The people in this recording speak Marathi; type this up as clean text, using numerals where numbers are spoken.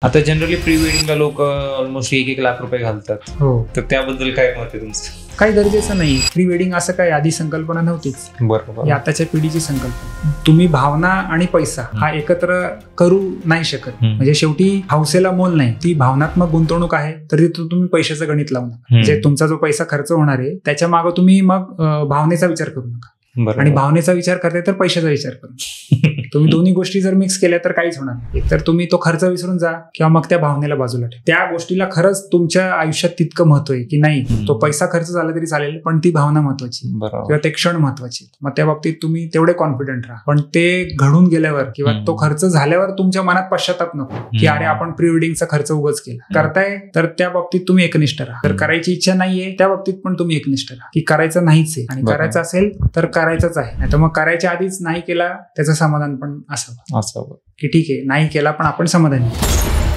आता जनरली प्री वेडिंगला लोक ऑलमोस्ट 1-1 लाख रुपये घालतात. हो, तर त्याबद्दल काय मत आहे तुमचं? काही गरजेचं नाही. प्री वेडिंग असं काही आधी संकल्पना नव्हतीच. बरोबर. ही आताच्या पिढीची संकल्पना. तुम्ही भावना आणि पैसा हा एकत्र करू नाही शकत. म्हणजे शेवटी हौसेला मोल नाही. ती भावनात्मक गुंतवणूक आहे, तर तिथं तुम्ही पैशाचं गणित लावू नका. म्हणजे तुमचा जो पैसा खर्च होणार आहे त्याच्या मागे तुम्ही मग भावनेचा विचार करू नका. आणि भावनेचा विचार करताय तर पैशाचा विचार करू. तुम्ही दोन्ही गोष्टी जर मिक्स केल्या तर काहीच होणार नाही. एकतर तुम्ही तो खर्च विसरून जा किंवा मग त्या भावनेला बाजूला ठेवा. त्या गोष्टीला खरंच तुमच्या आयुष्यात तितकं महत्व आहे की नाही, तो पैसा खर्च झाला तरी चालेल पण ती भावना महत्वाची किंवा ते क्षण महत्वाचे. मग त्या बाबतीत तुम्ही तेवढे कॉन्फिडंट राहा. पण ते घडून गेल्यावर किंवा तो खर्च झाल्यावर तुमच्या मनात पश्चाताप नको की अरे आपण प्री वेडिंगचा खर्च उगाच केला. करताय तर त्या बाबतीत तुम्ही एकनिष्ठ राहा. तर करायची इच्छा नाहीये त्या बाबतीत पण तुम्ही एकनिष्ठ राहा की करायचं नाहीच आहे आणि करायचं असेल तर करायचंच आहे. नाही तर मग करायच्या आधीच नाही केला त्याचं समाधान पण असावं की ठीक आहे नाही केला पण आपण समाधानी.